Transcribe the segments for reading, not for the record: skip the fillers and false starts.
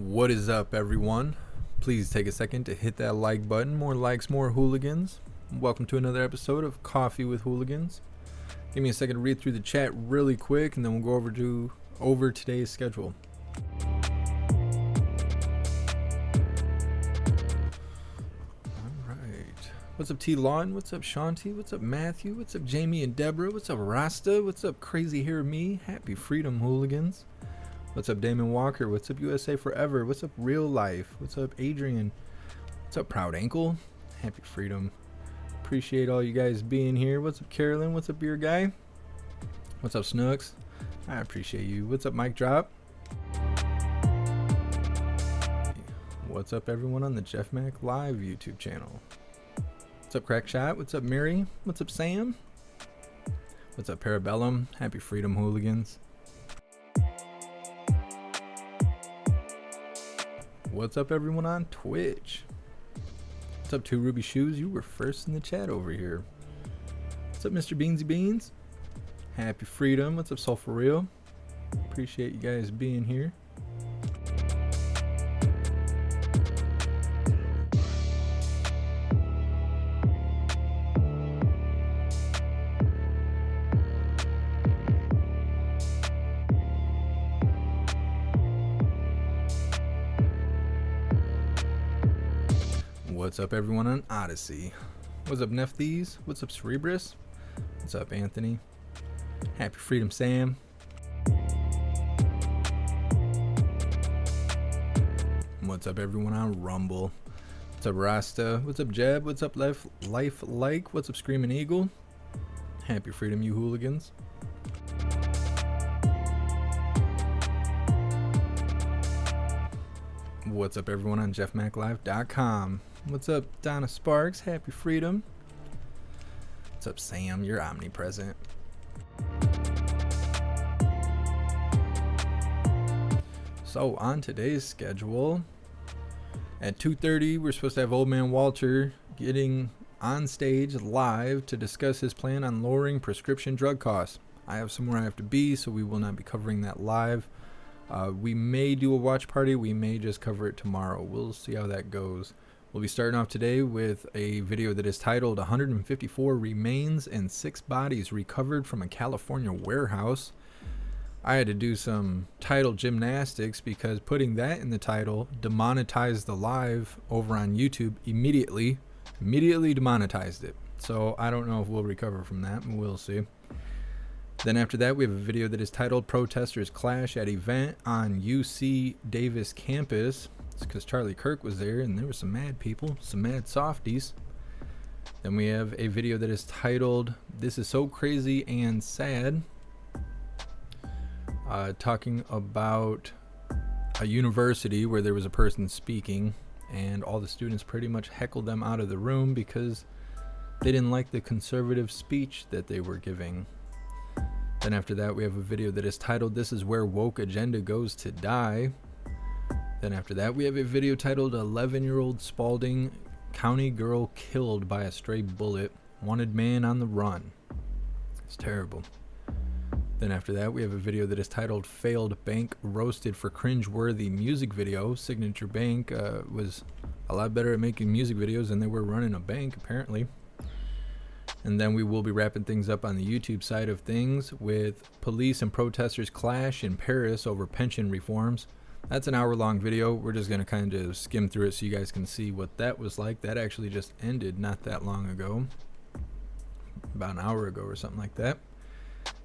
What is up, everyone? Please take a second to hit that like button. More likes, more hooligans. Welcome to another episode of Coffee with Hooligans. Give me a second to read through the chat really quick, and then we'll go over today's schedule. Alright. What's up, T. Lawton? What's up, Shanti? What's up, Matthew? What's up, Jamie and Deborah? What's up, Rasta? What's up, Crazy Hair Me? Happy Freedom, hooligans. What's up, Damon Walker? What's up, USA Forever? What's up, Real Life? What's up, Adrian? What's up, Proud Ankle? Happy Freedom. Appreciate all you guys being here. What's up, Carolyn? What's up, Beer Guy? What's up, Snooks? I appreciate you. What's up, Mike Drop? What's up, everyone on the JeffMAC Live YouTube channel? What's up, Crackshot? What's up, Mary? What's up, Sam? What's up, Parabellum? Happy Freedom, hooligans. What's up, everyone on Twitch? What's up, Two Ruby Shoes? You were first in the chat over here. What's up, Mr. Beansy Beans? Happy Freedom. What's up, Soul For Real? Appreciate you guys being here. What's up, everyone on Odyssey? What's up, Nefthes? What's up, Cerebrus? What's up, Anthony? Happy Freedom, Sam. What's up, everyone on Rumble? What's up, Rasta? What's up, Jeb? What's up, Life Like? What's up, Screaming Eagle? Happy Freedom, you hooligans. What's up, everyone on jeffmaclive.com? What's up, Donna Sparks? Happy Freedom. What's up, Sam? You're omnipresent. So on today's schedule, at 2:30, we're supposed to have Old Man Walter getting on stage live to discuss his plan on lowering prescription drug costs. I have somewhere I have to be, so we will not be covering that live. We may do a watch party. We may just cover it tomorrow. We'll see how that goes. We'll be starting off today with a video that is titled 154 Remains and 6 Bodies Recovered from a California Warehouse. I had to do some title gymnastics because putting that in the title demonetized the live over on YouTube immediately demonetized it. So I don't know if we'll recover from that. We'll see. Then after that, we have a video that is titled Protesters Clash at Event on UC Davis Campus. It's because Charlie Kirk was there and there were some mad people, some mad softies. Then we have a video that is titled This Is So Crazy and Sad, talking about a university where there was a person speaking and all the students pretty much heckled them out of the room because they didn't like the conservative speech that they were giving. Then after that, we have a video that is titled This Is Where Woke Agenda Goes to Die. Then after that, we have a video titled 11-year-old Spalding County girl killed by a stray bullet. Wanted man on the run. It's terrible. Then after that, we have a video that is titled Failed Bank Roasted for Cringe-Worthy Music Video. Signature Bank was a lot better at making music videos than they were running a bank, apparently. And then we will be wrapping things up on the YouTube side of things with police and protesters clash in Paris over pension reforms. That's an hour-long video. We're just going to kind of skim through it so you guys can see what that was like. That actually just ended not that long ago, about an hour ago or something like that.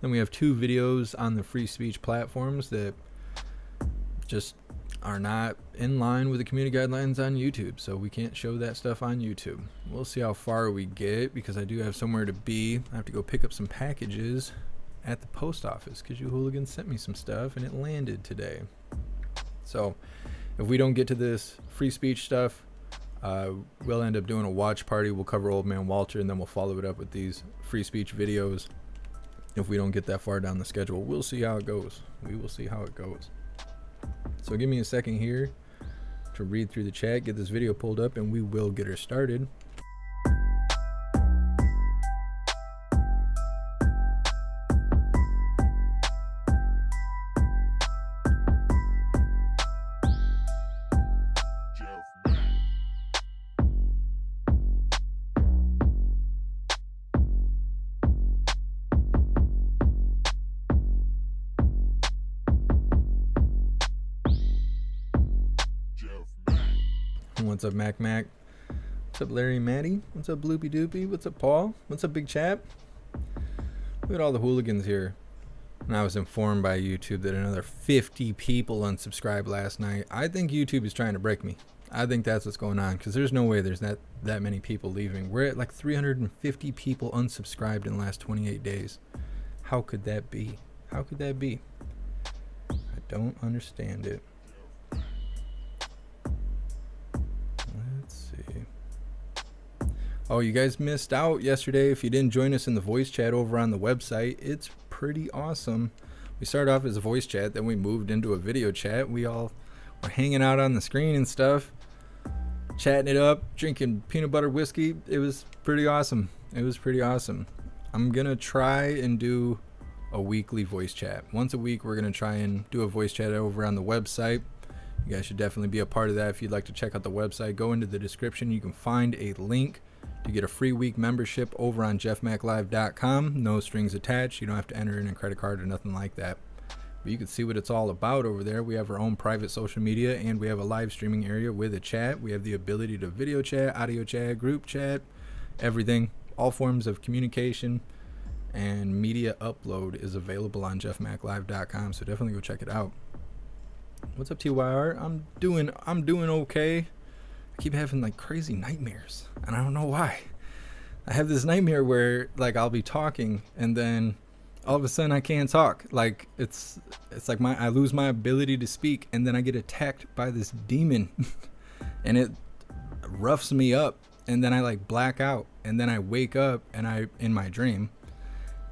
Then we have 2 videos on the free speech platforms that just are not in line with the community guidelines on YouTube, so we can't show that stuff on YouTube. We'll see how far we get because I do have somewhere to be. I have to go pick up some packages at the post office because you hooligans sent me some stuff and it landed today. So if we don't get to this free speech stuff, we'll end up doing a watch party. We'll cover Old Man Walter and then we'll follow it up with these free speech videos. If we don't get that far down the schedule, we'll see how it goes. We will see how it goes. So give me a second here to read through the chat, get this video pulled up, and we will get her started. What's up, Mac Mac? What's up, Larry and Maddie? What's up, Bloopy Doopy? What's up, Paul? What's up, Big Chap? Look at all the hooligans here. And I was informed by YouTube that another 50 people unsubscribed last night. I think YouTube is trying to break me. I think that's what's going on, because there's no way there's that many people leaving. We're at like 350 people unsubscribed in the last 28 days. How could that be? How could that be? I don't understand it. Let's see. Oh, you guys missed out yesterday. If you didn't join us in the voice chat over on the website, it's pretty awesome. We started off as a voice chat, then we moved into a video chat. We all were hanging out on the screen and stuff, chatting it up, drinking peanut butter whiskey. It was pretty awesome. It was pretty awesome. I'm gonna try and do a weekly voice chat. Once a week, we're gonna try and do a voice chat over on the website. You guys should definitely be a part of that. If you'd like to check out the website, go into the description. You can find a link to get a free week membership over on jeffmaclive.com. No strings attached. You don't have to enter in a credit card or nothing like that. But you can see what it's all about over there. We have our own private social media, and we have a live streaming area with a chat. We have the ability to video chat, audio chat, group chat, everything. All forms of communication and media upload is available on jeffmaclive.com. So definitely go check it out. What's up, TYR? I'm doing okay. I keep having like crazy nightmares, and I don't know why. I have this nightmare where like I'll be talking and then all of a sudden I can't talk. Like it's like I lose my ability to speak, and then I get attacked by this demon and it roughs me up, and then I like black out, and then I wake up and in my dream,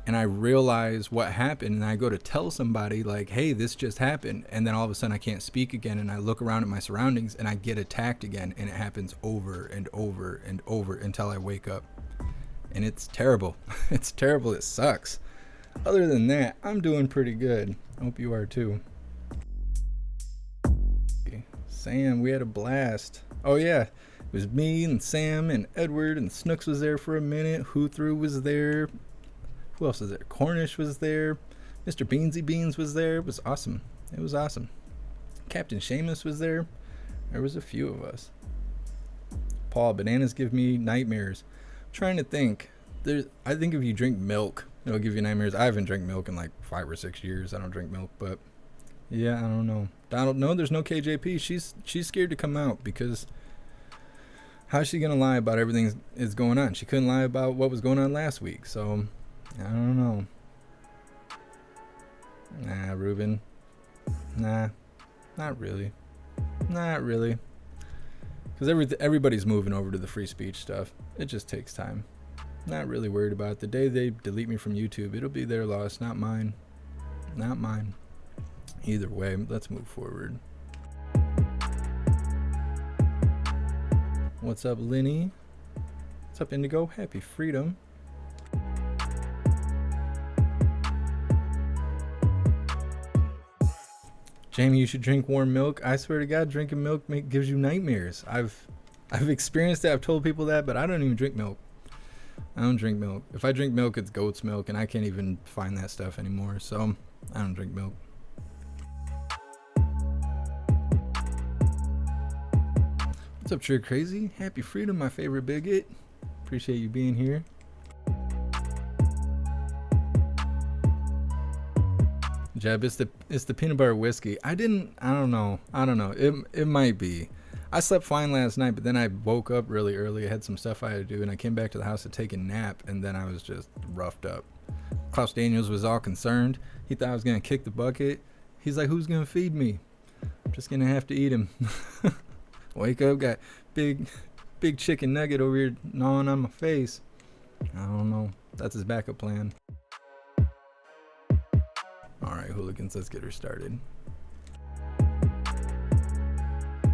and I realize what happened, and I go to tell somebody like, hey, this just happened, and then all of a sudden I can't speak again, and I look around at my surroundings and I get attacked again, and it happens over and over and over until I wake up. And it's terrible. It's terrible. It sucks. Other than that, I'm doing pretty good. I hope you are too. Sam, we had a blast. Oh yeah, it was me and Sam and Edward, and Snooks was there for a minute. Who Through was there. Who else was there? Cornish was there. Mr. Beansy Beans was there. It was awesome. It was awesome. Captain Seamus was there. There was a few of us. Paul, bananas give me nightmares. I'm trying to think. I think if you drink milk, it'll give you nightmares. I haven't drank milk in like 5 or 6 years. I don't drink milk, but yeah, I don't know. Donald, no, there's no KJP. She's scared to come out, because how's she gonna lie about everything is going on? She couldn't lie about what was going on last week, so I don't know. Nah, Ruben. Nah, not really. Not really. Because everybody's moving over to the free speech stuff. It just takes time. Not really worried about it. The day they delete me from YouTube, it'll be their loss, not mine. Not mine. Either way, let's move forward. What's up, Linny? What's up, Indigo? Happy freedom. Jamie, you should drink warm milk. I swear to God, drinking milk gives you nightmares. I've experienced that. I've told people that, but I don't even drink milk. I don't drink milk. If I drink milk, it's goat's milk, and I can't even find that stuff anymore. So I don't drink milk. What's up, Trick Crazy? Happy freedom, my favorite bigot. Appreciate you being here. Jeb, it's the peanut butter whiskey. I don't know. It might be. I slept fine last night, but then I woke up really early. I had some stuff I had to do, and I came back to the house to take a nap, and then I was just roughed up. Klaus Daniels was all concerned. He thought I was going to kick the bucket. He's like, who's going to feed me? I'm just going to have to eat him. Wake up, got big chicken nugget over here gnawing on my face. I don't know. That's his backup plan. All right, hooligans, let's get her started.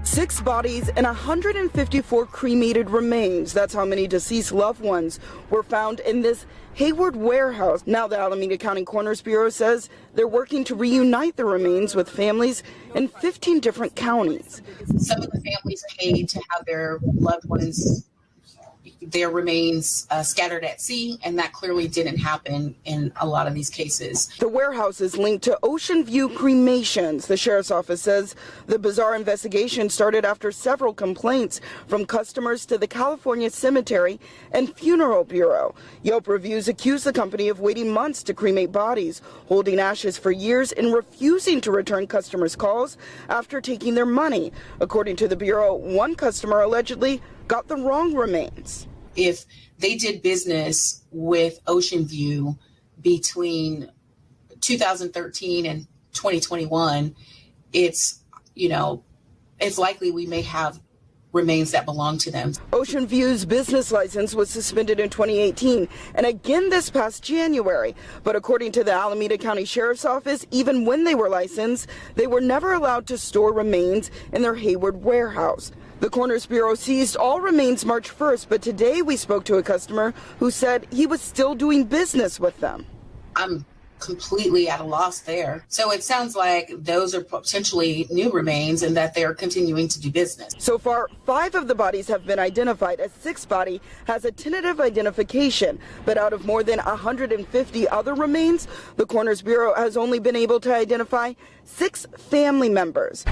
6 bodies and 154 cremated remains. That's how many deceased loved ones were found in this Hayward warehouse. Now the Alameda County Coroner's Bureau says they're working to reunite the remains with families in 15 different counties. Some of the families paid to have their loved ones, their remains scattered at sea, and that clearly didn't happen in a lot of these cases. The warehouse is linked to Ocean View cremations. The sheriff's office says the bizarre investigation started after several complaints from customers to the California Cemetery and Funeral Bureau. Yelp reviews accuse the company of waiting months to cremate bodies, holding ashes for years, and refusing to return customers' calls after taking their money. According to the Bureau, one customer allegedly got the wrong remains. If they did business with Ocean View between 2013 and 2021, it's likely we may have remains that belong to them. Ocean View's business license was suspended in 2018 and again this past January. But according to the Alameda County Sheriff's Office, even when they were licensed, they were never allowed to store remains in their Hayward warehouse. The Coroner's Bureau seized all remains March 1st, but today we spoke to a customer who said he was still doing business with them. I'm completely at a loss there. So it sounds like those are potentially new remains and that they're continuing to do business. So far, 5 of the bodies have been identified. A 6th body has a tentative identification. But out of more than 150 other remains, the Coroner's Bureau has only been able to identify 6 family members.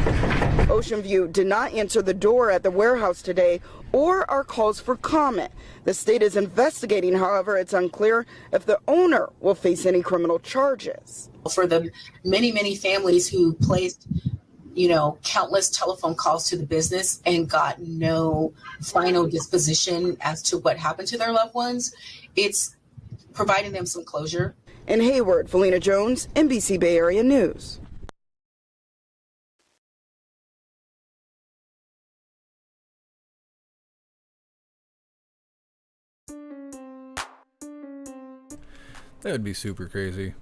Ocean View did not answer the door at the warehouse today or our calls for comment. The state is investigating, however, it's unclear if the owner will face any criminal charges. For the many, many families who placed, countless telephone calls to the business and got no final disposition as to what happened to their loved ones, it's providing them some closure. In Hayward, Felina Jones, NBC Bay Area News. That would be super crazy.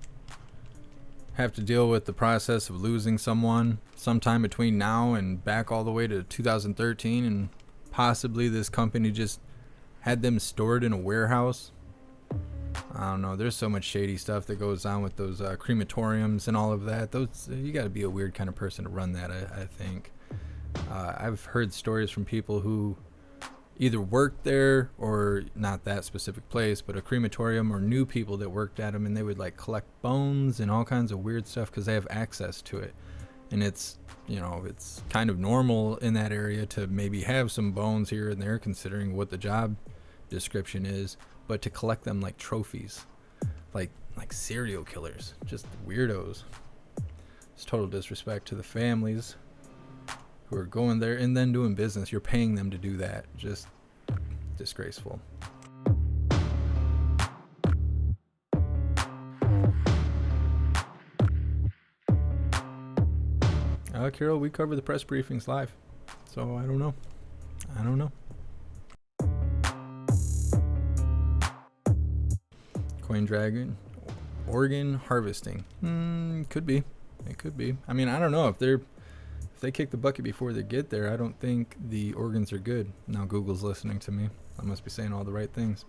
Have to deal with the process of losing someone sometime between now and back all the way to 2013, and possibly this company just had them stored in a warehouse. I don't know. There's so much shady stuff that goes on with those crematoriums and all of that. You got to be a weird kind of person to run that, I think. I've heard stories from people who either worked there or not that specific place, but a crematorium, or knew people that worked at them, and they would like collect bones and all kinds of weird stuff because they have access to it. And it's kind of normal in that area to maybe have some bones here and there considering what the job description is, but to collect them like trophies, like serial killers, just weirdos. It's total disrespect to the families who are going there and then doing business. You're paying them to do that. Just disgraceful. Carol, we cover the press briefings live, so I don't know. Coin Dragon, organ harvesting. Could be. It could be. I mean, I don't know if they kick the bucket before they get there. I don't think the organs are good. Now Google's listening to me. I must be saying all the right things.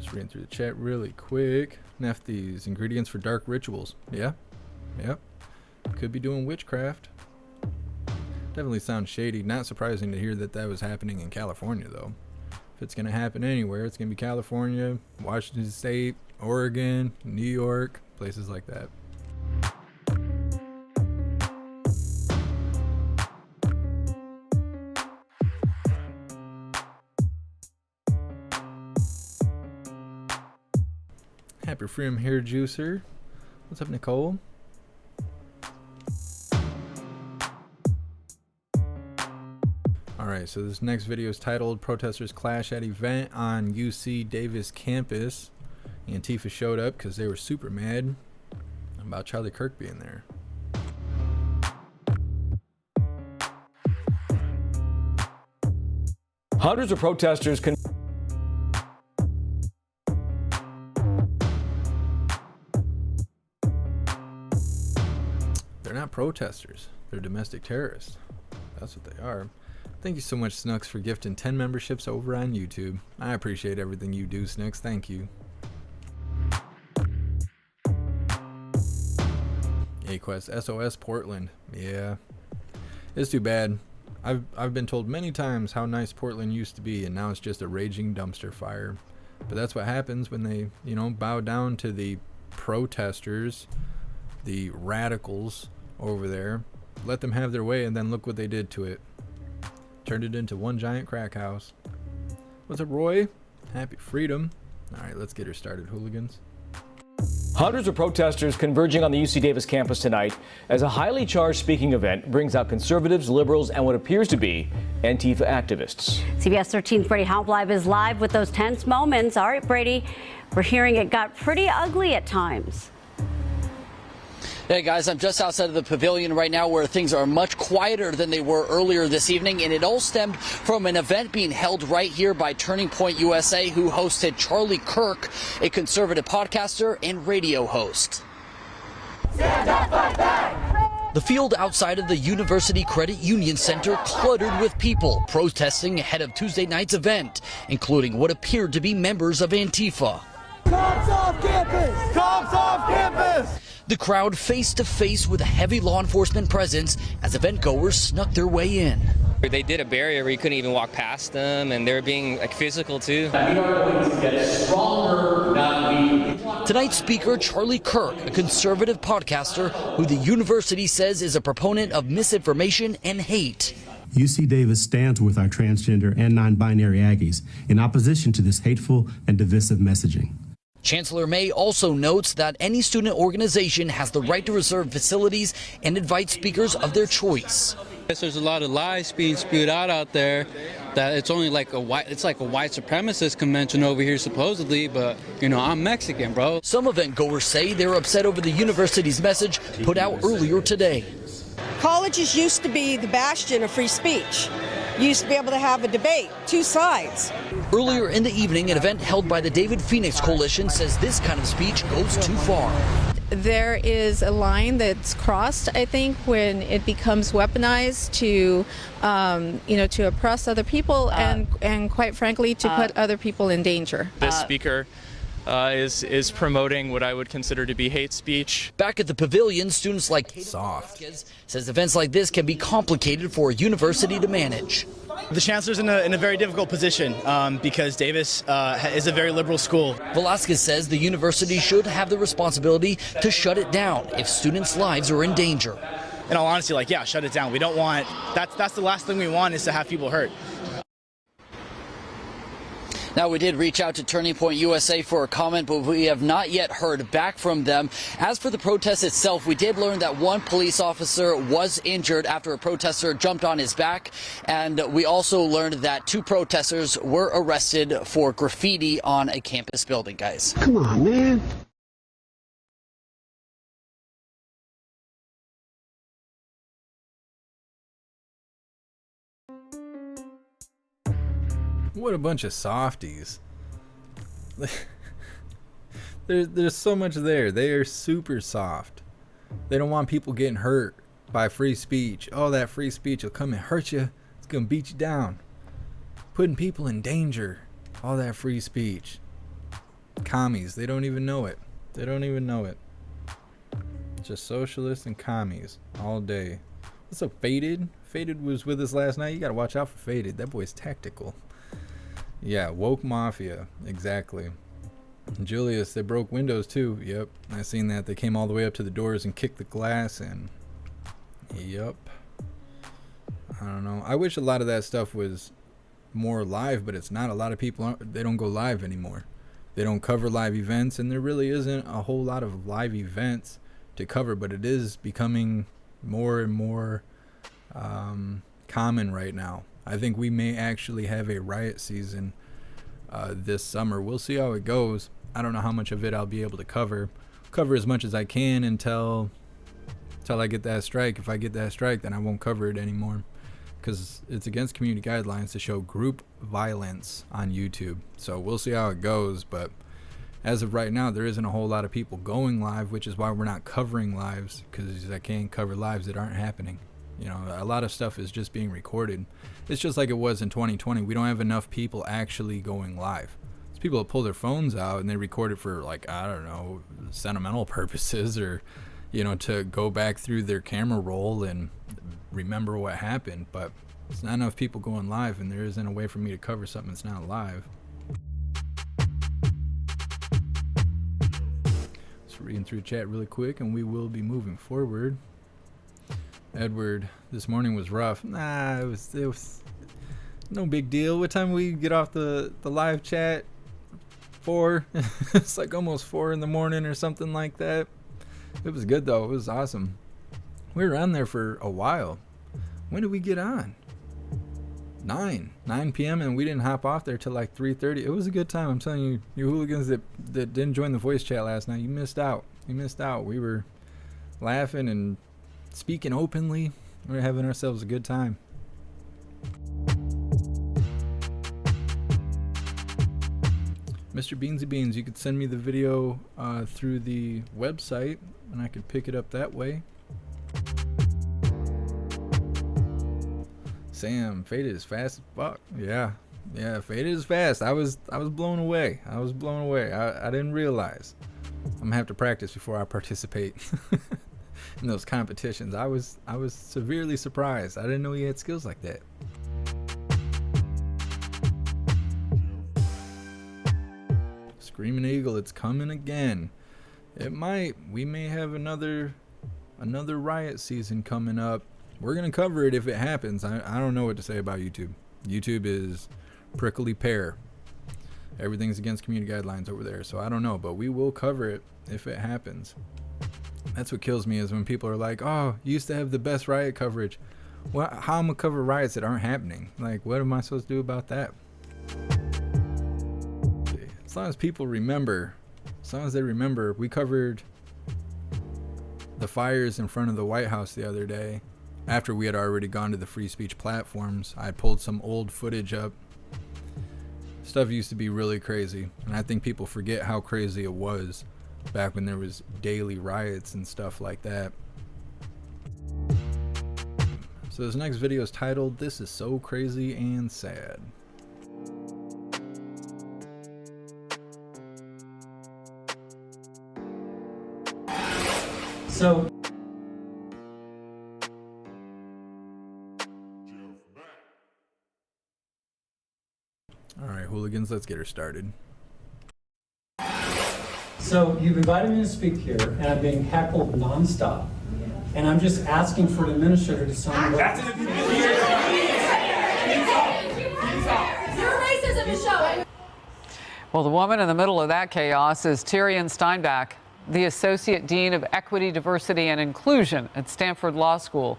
Just reading through the chat really quick. These ingredients for dark rituals. Yeah. Yep. Could be doing witchcraft. Definitely sounds shady. Not surprising to hear that was happening in California, though. If it's going to happen anywhere, it's going to be California, Washington State, Oregon, New York, places like that. Happy Freedom Hair Juicer. What's up, Nicole? Alright, so this next video is titled Protesters Clash at Event on UC Davis Campus. Antifa showed up because they were super mad about Charlie Kirk being there. Hundreds of protesters They're not protesters. They're domestic terrorists. That's what they are. Thank you so much, Snooks, for gifting 10 memberships over on YouTube. I appreciate everything you do, Snooks. Thank you. A-Quest, SOS Portland. Yeah, it's too bad. I've been told many times how nice Portland used to be, and now it's just a raging dumpster fire. But that's what happens when they, bow down to the protesters, the radicals over there. Let them have their way, and then look what they did to it. Turned it into one giant crack house. What's up, Roy? Happy freedom. All right, let's get her started, hooligans. Hundreds of protesters converging on the UC Davis campus tonight as a highly charged speaking event brings out conservatives, liberals, and what appears to be Antifa activists. CBS 13's Brady Houp Live is live with those tense moments. All right, Brady, we're hearing it got pretty ugly at times. Hey guys, I'm just outside of the pavilion right now where things are much quieter than they were earlier this evening, and it all stemmed from an event being held right here by Turning Point USA, who hosted Charlie Kirk, a conservative podcaster and radio host. Stand up, fight back! The field outside of the University Credit Union Center cluttered with people protesting ahead of Tuesday night's event, including what appeared to be members of Antifa. Cops off campus! Cops off campus! The crowd face to face with a heavy law enforcement presence as event goers snuck their way in. They did a barrier where you couldn't even walk past them, and they were being physical too. Tonight's speaker, Charlie Kirk, a conservative podcaster who the university says is a proponent of misinformation and hate. UC Davis stands with our transgender and non-binary Aggies in opposition to this hateful and divisive messaging. Chancellor May also notes that any student organization has the right to reserve facilities and invite speakers of their choice. There's a lot of lies being spewed out there that it's only like a white supremacist convention over here supposedly, but I'm Mexican, bro. Some event goers say they're upset over the university's message put out earlier today. Colleges used to be the bastion of free speech. You used to be able to have a debate, two sides. Earlier in the evening, an event held by the David Phoenix Coalition says this kind of speech goes too far. There is a line that's crossed, I think, when it becomes weaponized to, to oppress other people and quite frankly, to put other people in danger. This speaker is promoting what I would consider to be hate speech. Back at the pavilion, students like Soft says events like this can be complicated for a university to manage. The chancellor's in a very difficult position because Davis is a very liberal school. Velasquez says the university should have the responsibility to shut it down if students' lives are in danger. In all honesty, shut it down. We don't want, that's the last thing we want is to have people hurt. Now, we did reach out to Turning Point USA for a comment, but we have not yet heard back from them. As for the protest itself, we did learn that one police officer was injured after a protester jumped on his back. And we also learned that 2 protesters were arrested for graffiti on a campus building, guys. Come on, man. What a bunch of softies. There's so much there. They are super soft. They don't want people getting hurt by free speech. Oh, that free speech will come and hurt you. It's going to beat you down. Putting people in danger. All that free speech. Commies, they don't even know it. They don't even know it. Just socialists and commies all day. What's up, Faded? Faded was with us last night. You got to watch out for Faded. That boy's tactical. Yeah, woke mafia, exactly. Julius, they broke windows too. Yep, I seen that. They came all the way up to the doors and kicked the glass in. Yep. I don't know. I wish a lot of that stuff was more live, but it's not. A lot of people they don't go live anymore. They don't cover live events, and there really isn't a whole lot of live events to cover, but it is becoming more and more common right now. I think we may actually have a riot season this summer. We'll see how it goes. I don't know how much of it I'll be able to cover as much as I can until I get that strike. If I get that strike, then I won't cover it anymore, because it's against community guidelines to show group violence on YouTube. So we'll see how it goes, but as of right now, there isn't a whole lot of people going live, which is why we're not covering lives, because I can't cover lives that aren't happening. You know, a lot of stuff is just being recorded. It's just like it was in 2020. We don't have enough people actually going live. There's people that pull their phones out and they record it for, like, I don't know, sentimental purposes, or, you know, to go back through their camera roll and remember what happened. But it's not enough people going live, and there isn't a way for me to cover something that's not live. Just reading through the chat really quick, and we will be moving forward. Edward, this morning was rough. Nah, it was no big deal. What time we get off the live chat? 4. It's like almost 4 in the morning or something like that. It was good though. It was awesome. We were on there for a while. When did we get on? 9 p.m. and we didn't hop off there till like 3:30. It was a good time. I'm telling you, you hooligans that didn't join the voice chat last night, you missed out. You missed out. We were laughing and speaking openly. We were having ourselves a good time. Mr. Beansy Beans, you could send me the video through the website and I could pick it up that way. Sam, faded is fast as fuck. Yeah, faded is fast. I was blown away. I didn't realize. I'm gonna have to practice before I participate in those competitions. I was severely surprised. I didn't know he had skills like that. Screaming Eagle, it's coming again. It might. We may have another riot season coming up. We're gonna cover it if it happens. I don't know what to say about YouTube. YouTube is prickly pear. Everything's against community guidelines over there, so I don't know, but we will cover it if it happens. That's what kills me, is when people are like, oh, you used to have the best riot coverage. Well, how am I gonna cover riots that aren't happening? Like, what am I supposed to do about that? As long as people remember, as long as they remember, we covered the fires in front of the White House the other day after we had already gone to the free speech platforms. I pulled some old footage up. Stuff used to be really crazy, and I think people forget how crazy it was back when there was daily riots and stuff like that. So this next video is titled, "This is so crazy and sad." So all right, hooligans, let's get her started. So you've invited me to speak here, and I'm being heckled nonstop. And I'm just asking for an administrator to tell me what. Your racism is showing. Well, the woman in the middle of that chaos is Tyrion Steinbach, the Associate Dean of Equity, Diversity, and Inclusion at Stanford Law School,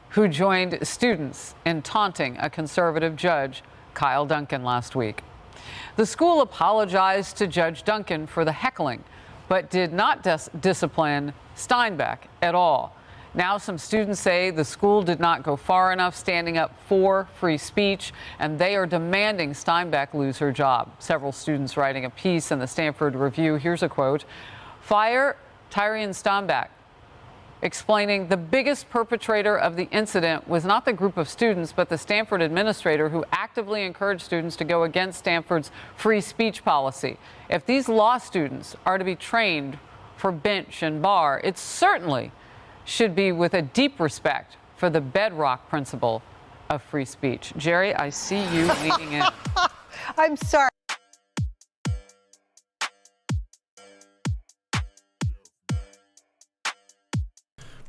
who joined students in taunting a conservative judge, Kyle Duncan, last week. The school apologized to Judge Duncan for the heckling, but did not discipline Steinbach at all. Now some students say the school did not go far enough standing up for free speech, and they are demanding Steinbach lose her job. Several students writing a piece in the Stanford Review. Here's a quote. Fire Tyrion Steinbach, explaining the biggest perpetrator of the incident was not the group of students, but the Stanford administrator who actively encouraged students to go against Stanford's free speech policy. If these law students are to be trained for bench and bar, it certainly should be with a deep respect for the bedrock principle of free speech. Jerry, I see you leaning in. I'm sorry.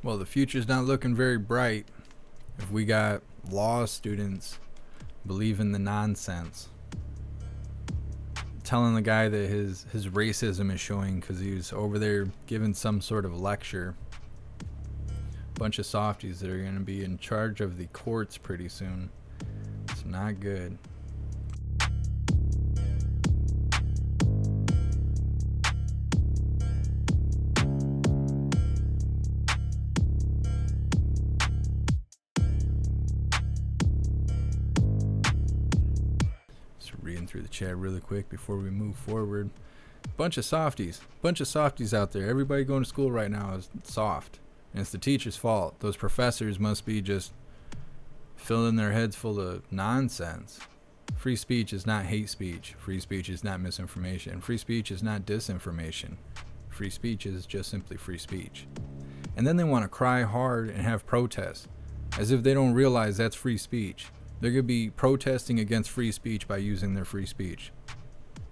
Well, the future's not looking very bright if we got law students believing the nonsense. Telling the guy that his racism is showing because he was over there giving some sort of lecture. Bunch of softies that are going to be in charge of the courts pretty soon. It's not good. Reading through the chat really quick before we move forward. Bunch of softies out there. Everybody going to school right now is soft, and it's the teacher's fault. Those professors must be just filling their heads full of nonsense. Free speech is not hate speech. Free speech is not misinformation. Free speech is not disinformation. Free speech is just simply free speech. And then they want to cry hard and have protests, as if they don't realize that's free speech. They're going to be protesting against free speech by using their free speech.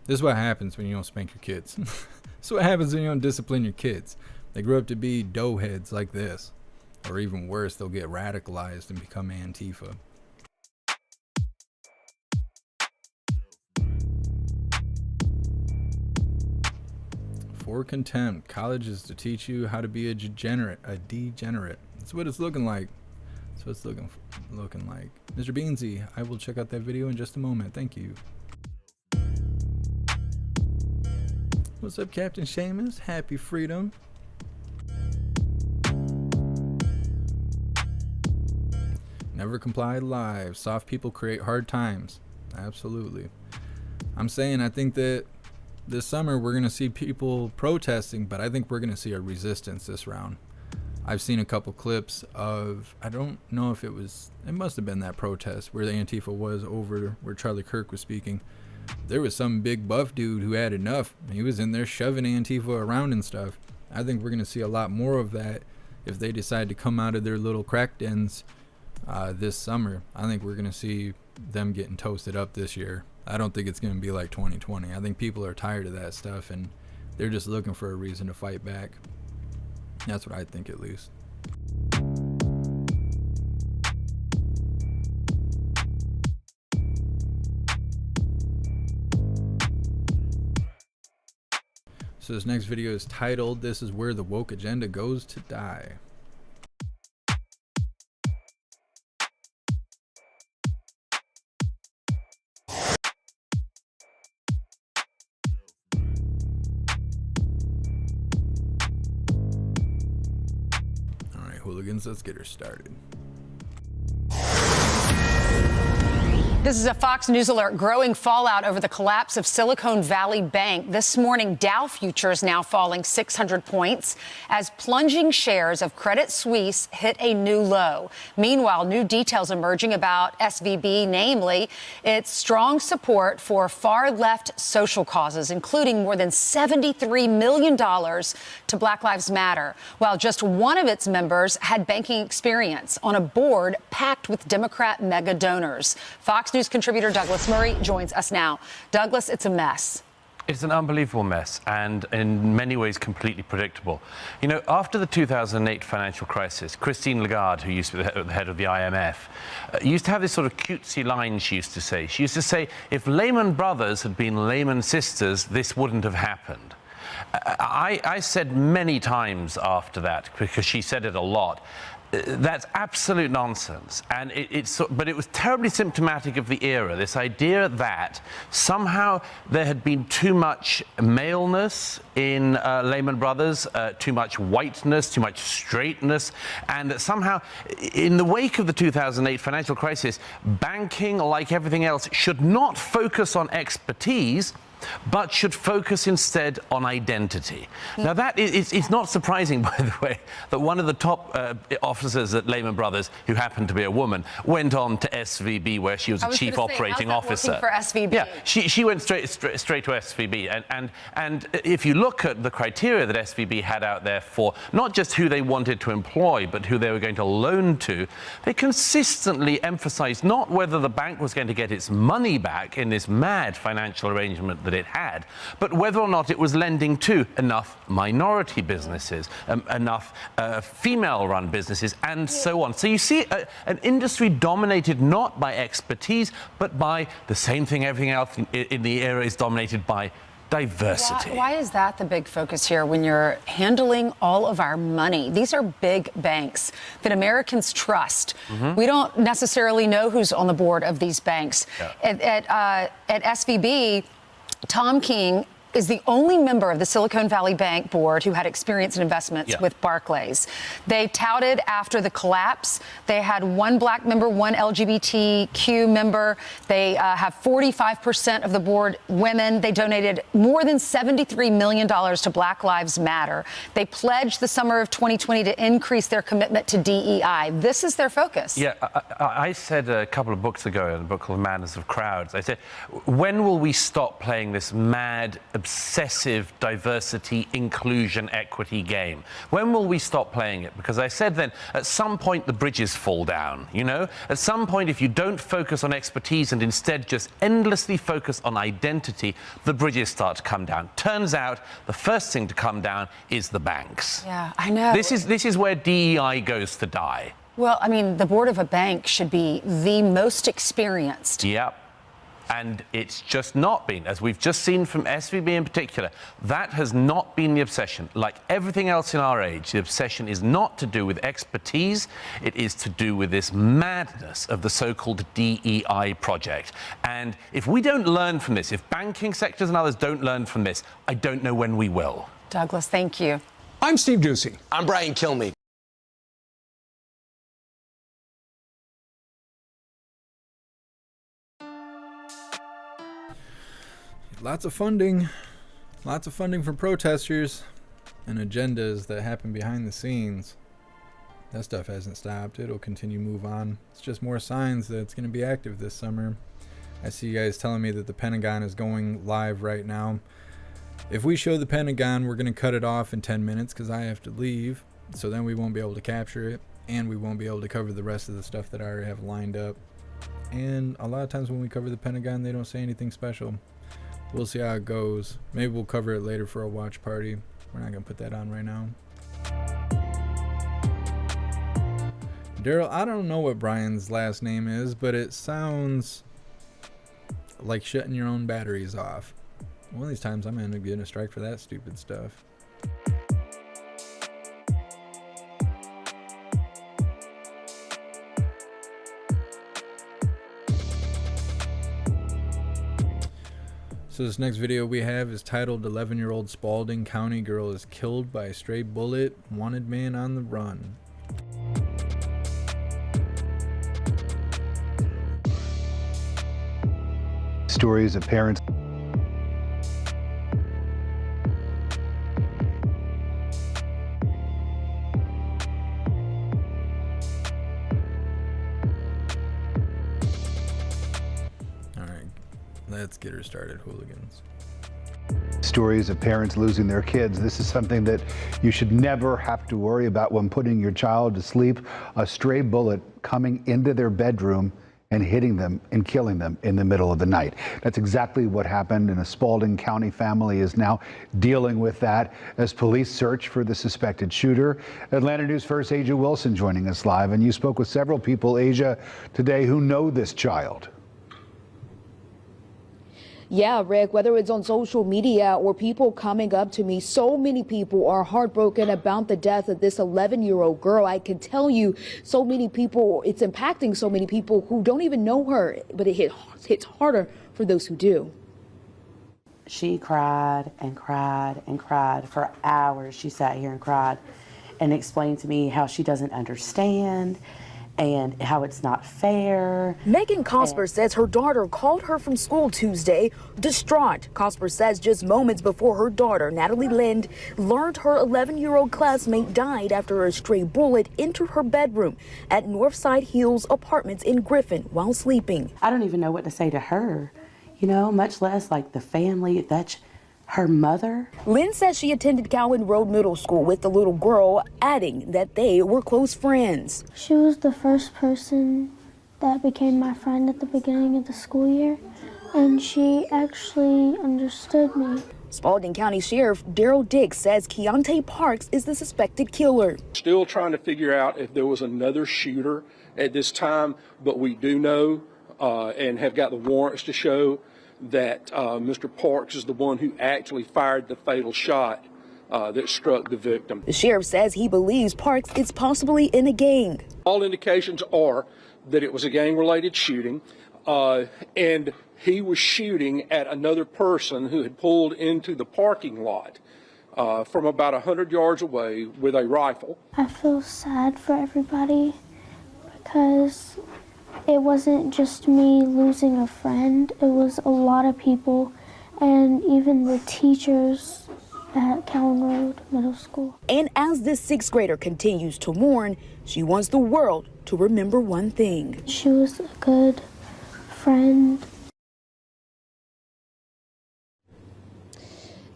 This is what happens when you don't spank your kids. This is what happens when you don't discipline your kids. They grow up to be doughheads like this. Or even worse, they'll get radicalized and become Antifa. For contempt, college is to teach you how to be a degenerate. That's what it's looking like. That's what it's looking like. Mr. Beansy, I will check out that video in just a moment. Thank you. What's up, Captain Seamus? Happy freedom. Never comply live. Soft people create hard times. Absolutely. I'm saying I think that this summer we're going to see people protesting, but I think we're going to see a resistance this round. I've seen a couple clips of, I don't know if it must have been that protest where the Antifa was over where Charlie Kirk was speaking. There was some big buff dude who had enough. He was in there shoving Antifa around and stuff. I think we're going to see a lot more of that if they decide to come out of their little crack dens this summer. I think we're going to see them getting toasted up this year. I don't think it's going to be like 2020. I think people are tired of that stuff and they're just looking for a reason to fight back. That's what I think, at least. So this next video is titled, "This is where the woke agenda goes to die." Alright, hooligans, let's get her started. This is a Fox News alert. Growing fallout over the collapse of Silicon Valley Bank. This morning, Dow futures now falling 600 points as plunging shares of Credit Suisse hit a new low. Meanwhile, new details emerging about SVB, namely its strong support for far-left social causes, including more than $73 million to Black Lives Matter, while just one of its members had banking experience on a board packed with Democrat mega donors. Fox News contributor Douglas Murray joins us now. Douglas, it's a mess. It's an unbelievable mess and in many ways completely predictable. You know, after the 2008 financial crisis, Christine Lagarde, who used to be the head of the IMF, used to have this sort of cutesy line she used to say. She used to say, if Lehman Brothers had been Lehman Sisters, this wouldn't have happened. I said many times after that, because she said it a lot, that's absolute nonsense. And but it was terribly symptomatic of the era, this idea that somehow there had been too much maleness in Lehman Brothers, too much whiteness, too much straightness, and that somehow in the wake of the 2008 financial crisis, banking, like everything else, should not focus on expertise, but should focus instead on identity. Now, that it's not surprising, by the way, that one of the top officers at Lehman Brothers, who happened to be a woman, went on to SVB, where she was a chief operating officer. Working for SVB? Yeah, she went straight to SVB, and if you look at the criteria that SVB had out there for not just who they wanted to employ, but who they were going to loan to, they consistently emphasized not whether the bank was going to get its money back in this mad financial arrangement that it had, but whether or not it was lending to enough minority businesses, enough female-run businesses, and so on. So you see an industry dominated not by expertise, but by the same thing everything else in the era is dominated by: diversity. Why is that the big focus here when you're handling all of our money? These are big banks that Americans trust. Mm-hmm. We don't necessarily know who's on the board of these banks. Yeah. At SVB, Tom King is the only member of the Silicon Valley Bank board who had experience in investments with Barclays. They touted after the collapse, they had one black member, one LGBTQ member. They have 45% of the board women. They donated more than $73 million to Black Lives Matter. They pledged the summer of 2020 to increase their commitment to DEI. This is their focus. Yeah, I said a couple of books ago in a book called Madness of Crowds, I said, when will we stop playing this mad obsessive diversity, inclusion, equity game? When will we stop playing it? Because I said then, at some point the bridges fall down, you know? At some point, if you don't focus on expertise and instead just endlessly focus on identity, the bridges start to come down. Turns out the first thing to come down is the banks. Yeah, I know. This is where DEI goes to die. Well, I mean, the board of a bank should be the most experienced. Yep. And it's just not been, as we've just seen from SVB in particular, that has not been the obsession. Like everything else in our age, the obsession is not to do with expertise, it is to do with this madness of the so-called DEI project. And if we don't learn from this, if banking sectors and others don't learn from this, I don't know when we will. Douglas, thank you. I'm Steve Ducey. I'm Brian Kilmeade. Lots of funding for protesters and agendas that happen behind the scenes. That stuff hasn't stopped. It'll continue to move on. It's just more signs that it's going to be active this summer. I see you guys telling me that the Pentagon is going live right now. If we show the Pentagon, we're going to cut it off in 10 minutes because I have to leave. So then we won't be able to capture it, and we won't be able to cover the rest of the stuff that I already have lined up. And a lot of times when we cover the Pentagon, they don't say anything special. We'll see how it goes. Maybe we'll cover it later for a watch party. We're not going to put that on right now. Daryl, I don't know what Brian's last name is, but it sounds like shutting your own batteries off. One of these times I'm going to get a strike for that stupid stuff. So this next video we have is titled 11-year-old Spalding County girl is killed by a stray bullet, wanted man on the run. Stories of parents. Let's get her started, Hooligans. Stories of parents losing their kids. This is something that you should never have to worry about when putting your child to sleep. A stray bullet coming into their bedroom and hitting them and killing them in the middle of the night. That's exactly what happened, and a Spalding County family is now dealing with that as police search for the suspected shooter. Atlanta News First Asia Wilson joining us live, and you spoke with several people, Asia, today who know this child. Yeah, Rick, whether it's on social media or people coming up to me, so many people are heartbroken about the death of this 11-year-old girl. I can tell you so many people, it's impacting so many people who don't even know her, but it hits harder for those who do. She cried and cried and cried for hours. She sat here and cried and explained to me how she doesn't understand and how it's not fair. Megan Cosper says her daughter called her from school Tuesday, distraught. Cosper says just moments before her daughter, Natalie Lind, learned her 11-year-old classmate died after a stray bullet entered her bedroom at Northside Hills Apartments in Griffin while sleeping. I don't even know what to say to her, you know, much less like the family. That's her mother. Lynn says she attended Cowan Road Middle School with the little girl, adding that they were close friends. She was the first person that became my friend at the beginning of the school year, and she actually understood me. Spalding County Sheriff Daryl Dix says Keontae Parks is the suspected killer. Still trying to figure out if there was another shooter at this time, but we do know and have got the warrants to show that Mr. Parks is the one who actually fired the fatal shot that struck the victim. The sheriff says he believes Parks is possibly in a gang. All indications are that it was a gang-related shooting, and he was shooting at another person who had pulled into the parking lot from about 100 yards away with a rifle. I feel sad for everybody because it wasn't just me losing a friend, it was a lot of people, and even the teachers at Cowan Road Middle School. And as this sixth grader continues to mourn, she wants the world to remember one thing. She was a good friend.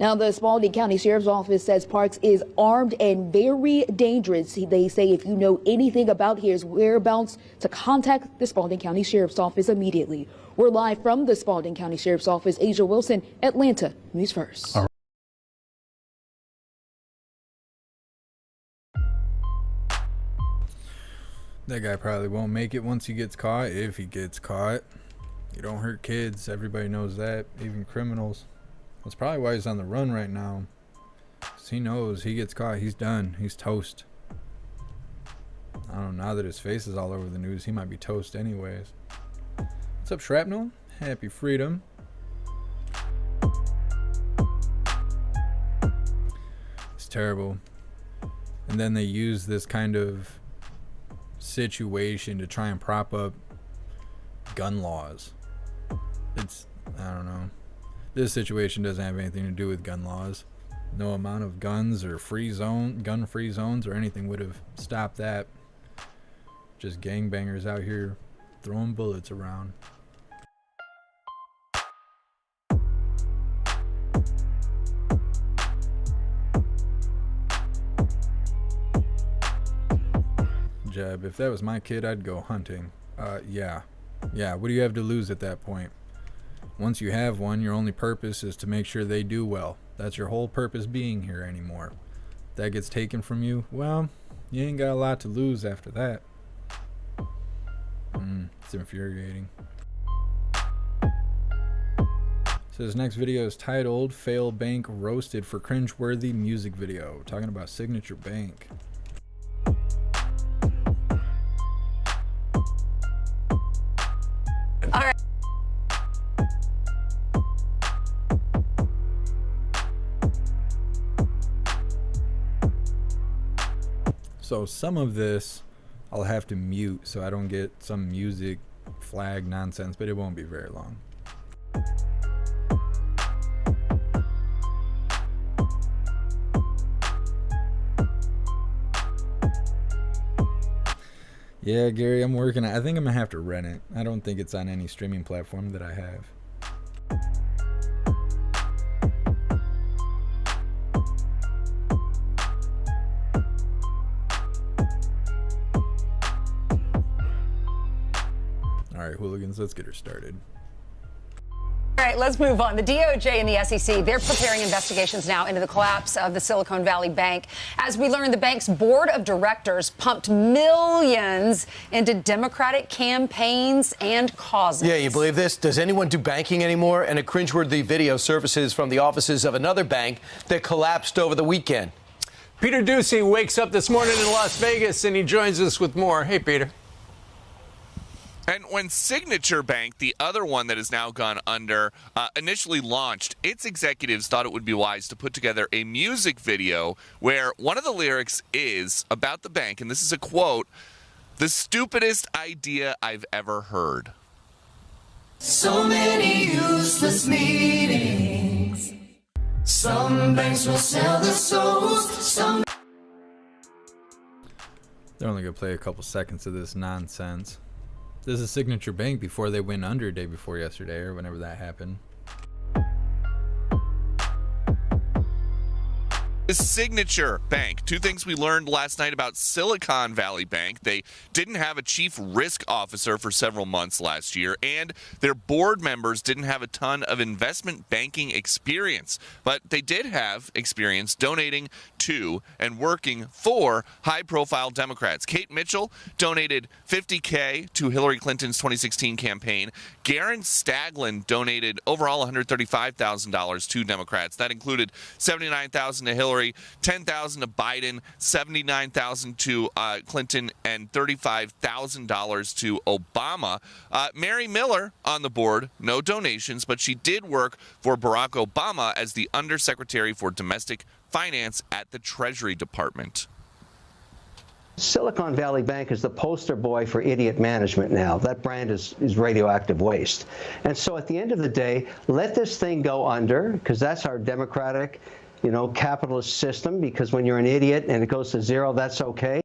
Now, the Spalding County Sheriff's Office says Parks is armed and very dangerous. They say if you know anything about his whereabouts, to contact the Spalding County Sheriff's Office immediately. We're live from the Spalding County Sheriff's Office. Asia Wilson, Atlanta News First. That guy probably won't make it once he gets caught, if he gets caught. You don't hurt kids. Everybody knows that, even criminals. That's probably why he's on the run right now. 'Cause he knows he gets caught, he's done. He's toast. I don't know, now that his face is all over the news, he might be toast anyways. What's up, Shrapnel? Happy freedom. It's terrible. And then they use this kind of situation to try and prop up gun laws. I don't know. This situation doesn't have anything to do with gun laws. No amount of guns or gun-free zones or anything would have stopped that. Just gangbangers out here throwing bullets around. Jeb, if that was my kid, I'd go hunting. Yeah, what do you have to lose at that point? Once you have one, your only purpose is to make sure they do well. That's your whole purpose being here anymore. If that gets taken from you, well, you ain't got a lot to lose after that. It's infuriating. So this next video is titled Fail Bank Roasted for Cringeworthy Music Video. Talking about Signature Bank. All right. So some of this I'll have to mute so I don't get some music flag nonsense, but it won't be very long. Yeah, Gary, I'm working. I think I'm gonna have to rent it. I don't think it's on any streaming platform that I have. All right, Hooligans, let's get her started. All right, let's move on. The DOJ and the SEC, they're preparing investigations now into the collapse of the Silicon Valley Bank. As we learned, the bank's board of directors pumped millions into Democratic campaigns and causes. Yeah, you believe this? Does anyone do banking anymore? And a cringeworthy video surfaces from the offices of another bank that collapsed over the weekend. Peter Ducey wakes up this morning in Las Vegas, and he joins us with more. Hey, Peter. And when Signature Bank, the other one that has now gone under, initially launched, its executives thought it would be wise to put together a music video where one of the lyrics is about the bank, and this is a quote, "The stupidest idea I've ever heard." So many useless meetings. Some banks will sell their souls. Some. They're only gonna play a couple seconds of this nonsense. This is Signature Bank before they went under day before yesterday or whenever that happened. Signature Bank. Two things we learned last night about Silicon Valley Bank. They didn't have a chief risk officer for several months last year, and their board members didn't have a ton of investment banking experience. But they did have experience donating to and working for high-profile Democrats. Kate Mitchell donated $50K to Hillary Clinton's 2016 campaign. Garen Staglin donated overall $135,000 to Democrats. That included $79,000 to Hillary, $10,000 to Biden, $79,000 to Clinton, and $35,000 to Obama. Mary Miller on the board, no donations, but she did work for Barack Obama as the Undersecretary for Domestic Finance at the Treasury Department. Silicon Valley Bank is the poster boy for idiot management now. That brand is radioactive waste. And so at the end of the day, let this thing go under, because that's our democratic, capitalist system, because when you're an idiot and it goes to zero, that's okay.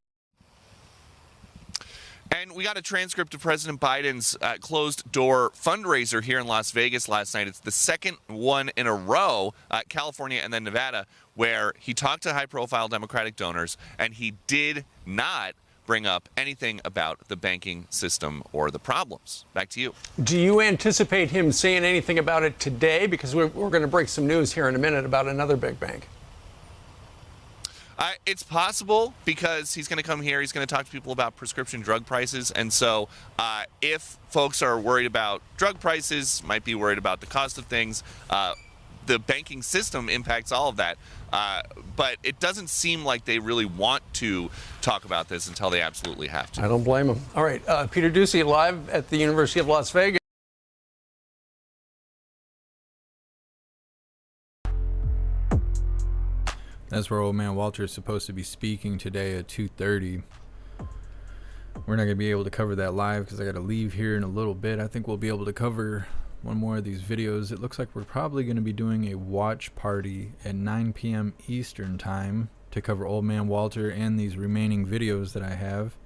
And And we got a transcript of President Biden's closed-door fundraiser here in Las Vegas last night. It's the second one in a row, California and then Nevada, where he talked to high-profile Democratic donors, and he did not bring up anything about the banking system or the problems. Back to you. Do you anticipate him saying anything about it today? Because we're going to break some news here in a minute about another big bank. It's possible, because he's going to come here. He's going to talk to people about prescription drug prices. And so if folks are worried about drug prices, might be worried about the cost of things, the banking system impacts all of that. But it doesn't seem like they really want to talk about this until they absolutely have to. I don't blame them. All right, Peter Ducey live at the University of Las Vegas. That's where old man Walter is supposed to be speaking today at 2:30. We're not going to be able to cover that live because I got to leave here in a little bit. I think we'll be able to cover one more of these videos. It looks like we're probably going to be doing a watch party at 9 p.m. Eastern time to cover old man Walter and these remaining videos that I have.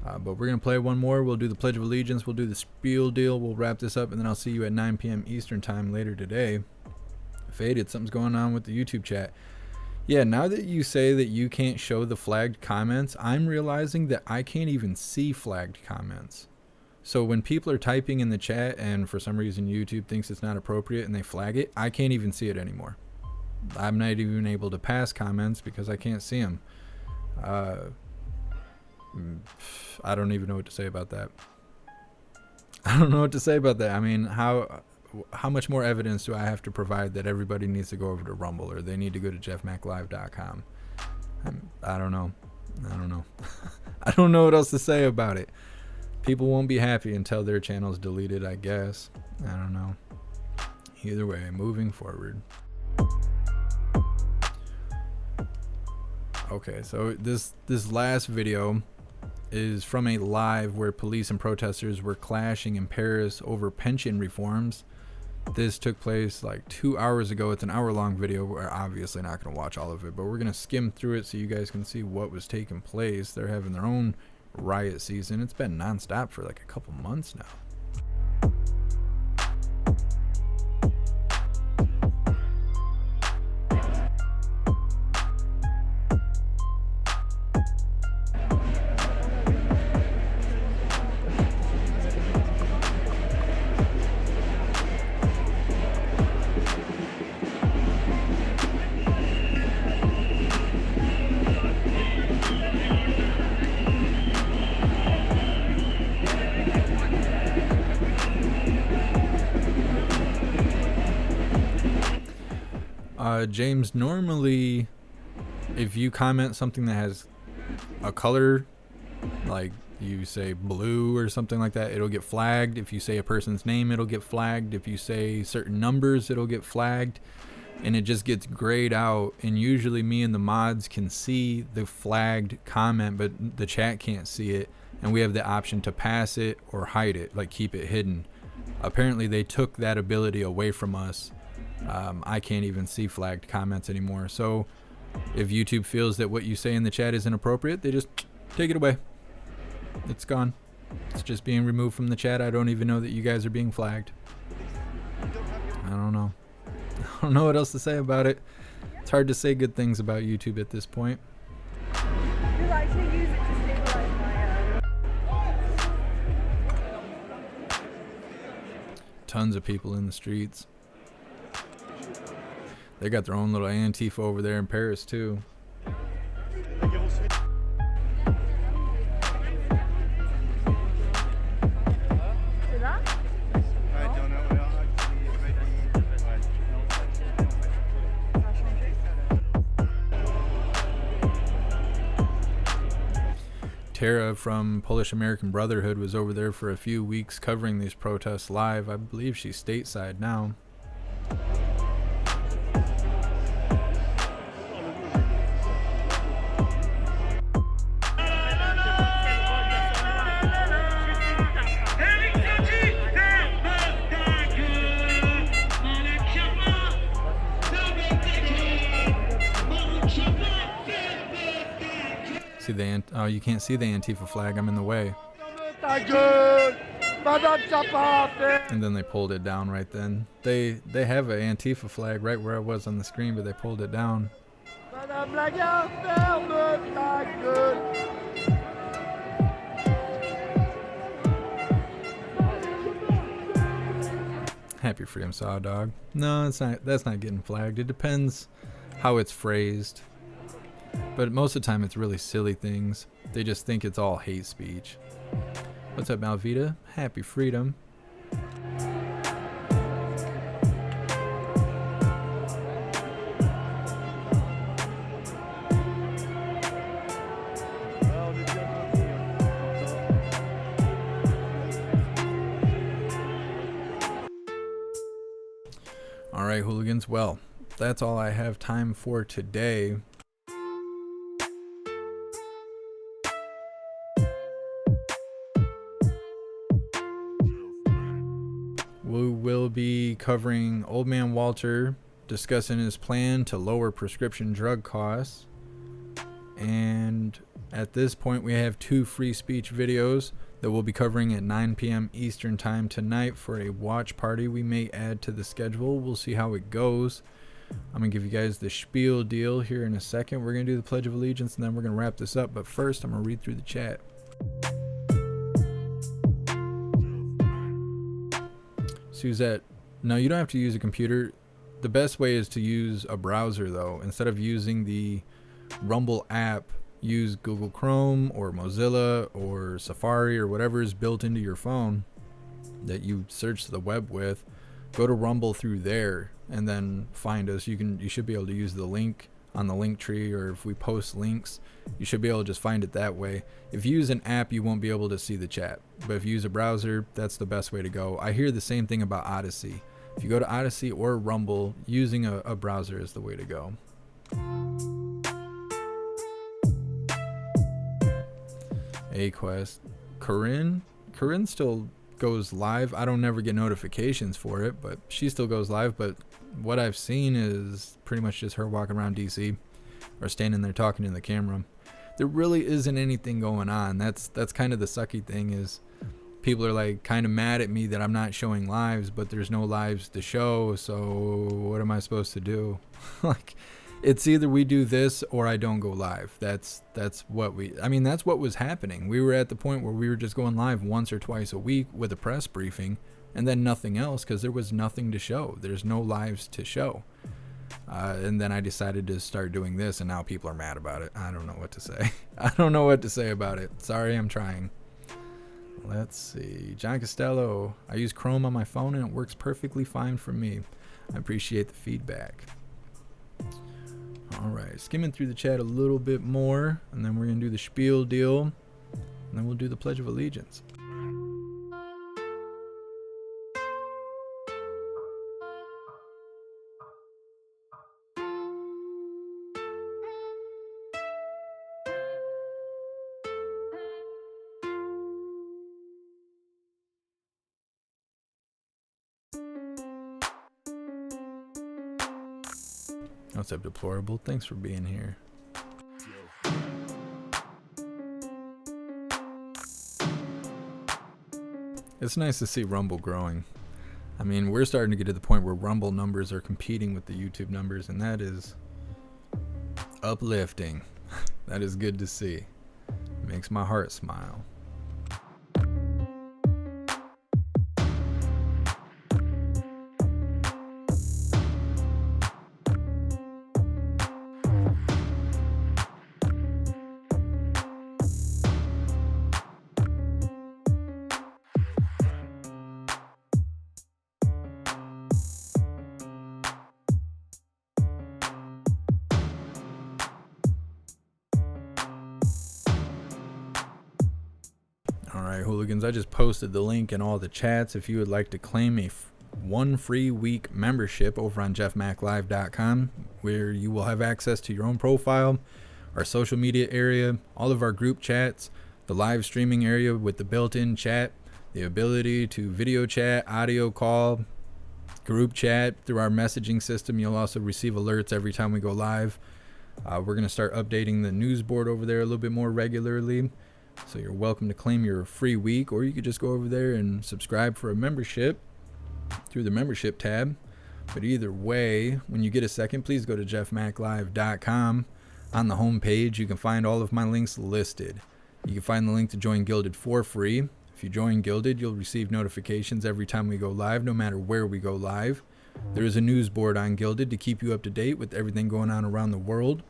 But we're going to play one more. We'll do the Pledge of Allegiance. We'll do the spiel deal. We'll wrap this up, and then I'll see you at 9 p.m. Eastern time later today. Faded, something's going on with the YouTube chat. Yeah, now that you say that you can't show the flagged comments, I'm realizing that I can't even see flagged comments. So when people are typing in the chat and for some reason YouTube thinks it's not appropriate and they flag it, I can't even see it anymore. I'm not even able to pass comments because I can't see them. I don't even know what to say about that. I don't know what to say about that. I mean, how much more evidence do I have to provide that everybody needs to go over to Rumble or they need to go to jeffmaclive.com? I don't know. I don't know what else to say about it. People won't be happy until their channel's deleted, I guess. I don't know. Either way, moving forward. Okay, so this last video is from a live where police and protesters were clashing in Paris over pension reforms. This took place like 2 hours ago. It's an hour-long video. We're obviously not going to watch all of it, but we're going to skim through it so you guys can see what was taking place. They're having their own riot season. It's been nonstop for like a couple months now. James, normally if you comment something that has a color, like you say blue or something like that, it'll get flagged. If you say a person's name, it'll get flagged. If you say certain numbers, it'll get flagged, and it just gets grayed out. And usually me and the mods can see the flagged comment, but the chat can't see it, and we have the option to pass it or hide it, like keep it hidden. Apparently they took that ability away from us. I can't even see flagged comments anymore. So if YouTube feels that what you say in the chat is inappropriate, they just take it away. It's gone. It's just being removed from the chat. I don't even know that you guys are being flagged. I don't know. I don't know what else to say about it. It's hard to say good things about YouTube at this point. You like to use it to stabilize my Tons of people in the streets. They got their own little Antifa over there in Paris too. Tara from Polish American Brotherhood was over there for a few weeks covering these protests live. I believe she's stateside now. See the oh, you can't see the Antifa flag. I'm in the way. And then they pulled it down right then. They have an Antifa flag right where I was on the screen, but they pulled it down. Happy Freedom Saw Dog. No, it's not. That's not getting flagged. It depends how it's phrased. But most of the time it's really silly things. They just think it's all hate speech. What's up, Malvita? Happy Freedom. All right, hooligans. Well, that's all I have time for today. We will be covering Old Man Walter discussing his plan to lower prescription drug costs. And at this point, we have 2 free speech videos that we'll be covering at 9 p.m. Eastern time tonight for a watch party we may add to the schedule. We'll see how it goes. I'm going to give you guys the spiel deal here in a second. We're going to do the Pledge of Allegiance, and then we're going to wrap this up. But first, I'm going to read through the chat. Suzette, no, you don't have to use a computer. The best way is to use a browser, though. Instead of using the Rumble app, use Google Chrome or Mozilla or Safari or whatever is built into your phone that you search the web with. Go to Rumble through there and then find us. You should be able to use the link on the link tree, or if we post links, you should be able to just find it that way. If you use an app, you won't be able to see the chat, but if you use a browser, that's the best way to go. I hear the same thing about Odyssey. If you go to Odyssey or Rumble, using a browser is the way to go. A-Quest. Corinne still goes live. I don't never get notifications for it, but she still goes live. But what I've seen is pretty much just her walking around DC or standing there talking to the camera. There really isn't anything going on. That's kind of the sucky thing, is people are like kind of mad at me that I'm not showing lives, but there's no lives to show, so what am I supposed to do? Like, it's either we do this or I don't go live. That's what was happening. We were at the point where we were just going live once or twice a week with a press briefing and then nothing else, because there was nothing to show. There's no lives to show. And then I decided to start doing this, and now people are mad about it. I don't know what to say. I don't know what to say about it. Sorry, I'm trying. Let's see. John Costello. I use Chrome on my phone and it works perfectly fine for me. I appreciate the feedback. All right, skimming through the chat a little bit more, and then we're going to do the spiel deal, and then we'll do the Pledge of Allegiance. What's up, Deplorable? Thanks for being here. It's nice to see Rumble growing. I mean, we're starting to get to the point where Rumble numbers are competing with the YouTube numbers, and that is uplifting. That is good to see. It makes my heart smile. Hooligans, I just posted the link in all the chats if you would like to claim a one free week membership over on jeffmaclive.com, where you will have access to your own profile, our social media area, all of our group chats, the live streaming area with the built-in chat, the ability to video chat, audio call, group chat through our messaging system. You'll also receive alerts every time we go live. We're going to start updating the news board over there a little bit more regularly. So you're welcome to claim your free week, or you could just go over there and subscribe for a membership through the membership tab. But either way, when you get a second, please go to jeffmaclive.com. On the home page, you can find all of my links listed. You can find the link to join Gilded for free. If you join Gilded, you'll receive notifications every time we go live, no matter where we go live. There is a news board on Gilded to keep you up to date with everything going on around the world.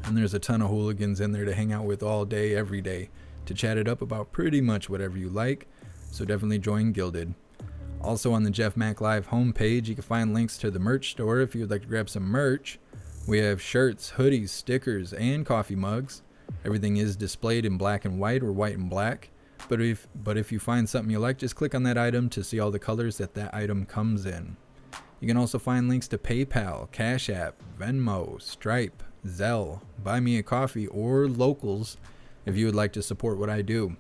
And there's a ton of hooligans in there to hang out with all day, every day, to chat it up about pretty much whatever you like. So definitely join Gilded. Also on the Jeff Mac Live homepage, you can find links to the merch store if you would like to grab some merch. We have shirts, hoodies, stickers, and coffee mugs. Everything is displayed in black and white or white and black. But if you find something you like, just click on that item to see all the colors that item comes in. You can also find links to PayPal, Cash App, Venmo, Stripe, Zelle, Buy Me a Coffee, or Locals if you would like to support what I do.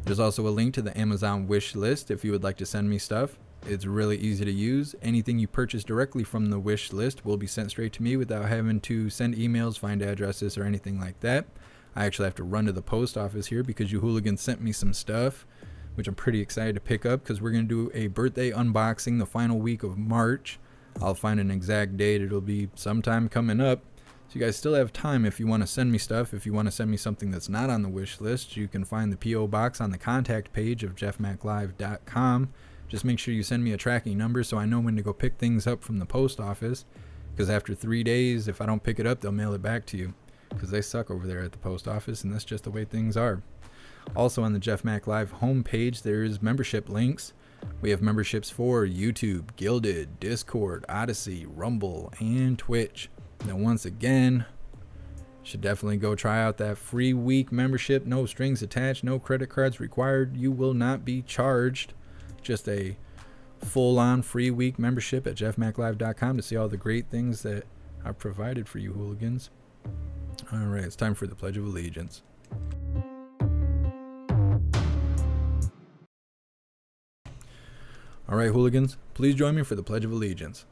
There's also a link to the Amazon wish list if you would like to send me stuff. It's really easy to use. Anything you purchase directly from the wish list will be sent straight to me without having to send emails, find addresses, or anything like that. I actually have to run to the post office here because you hooligans sent me some stuff, which I'm pretty excited to pick up because we're going to do a birthday unboxing the final week of March. I'll find an exact date. It'll be sometime coming up. So you guys still have time if you want to send me stuff. If you want to send me something that's not on the wish list, you can find the P.O. box on the contact page of jeffmaclive.com. Just make sure you send me a tracking number so I know when to go pick things up from the post office. Because after 3 days, if I don't pick it up, they'll mail it back to you. Because they suck over there at the post office, and that's just the way things are. Also on the Jeff Mac Live homepage, there's membership links. We have memberships for YouTube, Gilded, Discord, Odyssey, Rumble, and Twitch. Now once again, should definitely go try out that free week membership. No strings attached, no credit cards required. You will not be charged. Just a full-on free week membership at jeffmaclive.com to see all the great things that I've provided for you hooligans. All right, it's time for the Pledge of Allegiance. All right, hooligans, please join me for the Pledge of Allegiance.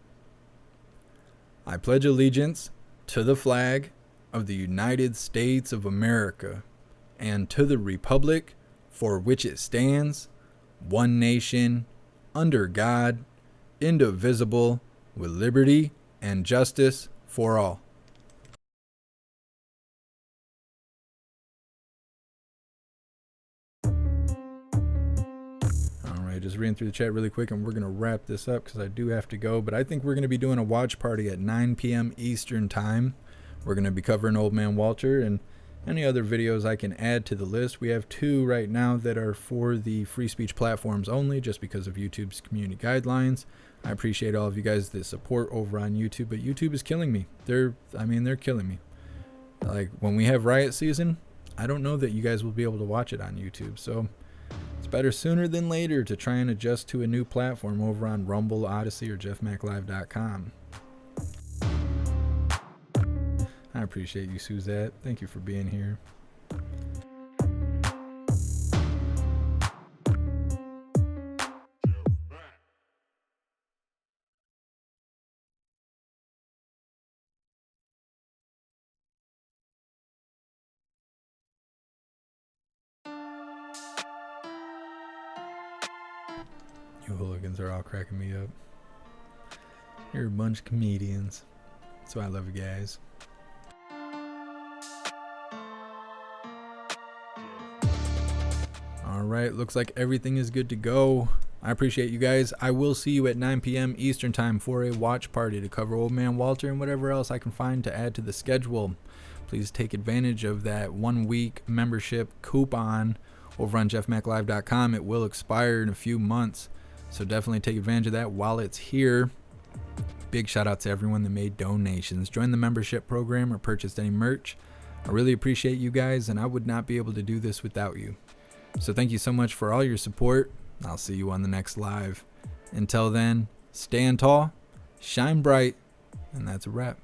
I pledge allegiance to the flag of the United States of America and to the republic for which it stands, one nation, under God, indivisible, with liberty and justice for all. Just reading through the chat really quick, and we're going to wrap this up because I do have to go. But I think we're going to be doing a watch party at 9 p.m. Eastern time. We're going to be covering Old Man Walter and any other videos I can add to the list. We have 2 right now that are for the free speech platforms only, just because of YouTube's community guidelines. I appreciate all of you guys that support over on YouTube, but YouTube is killing me. They're killing me. Like when we have riot season, I don't know that you guys will be able to watch it on YouTube. So it's better sooner than later to try and adjust to a new platform over on Rumble, Odyssey, or jeffmaclive.com. I appreciate you, Suzette. Thank you for being here. You hooligans are all cracking me up. You're a bunch of comedians. That's why I love you guys. Alright, looks like everything is good to go. I appreciate you guys. I will see you at 9 p.m. Eastern time for a watch party to cover Old Man Walter and whatever else I can find to add to the schedule. Please take advantage of that 1-week membership coupon over on jeffmaclive.com. It will expire in a few months. So definitely take advantage of that while it's here. Big shout out to everyone that made donations, joined the membership program, or purchased any merch. I really appreciate you guys, and I would not be able to do this without you. So thank you so much for all your support. I'll see you on the next live. Until then, stand tall, shine bright, and that's a wrap.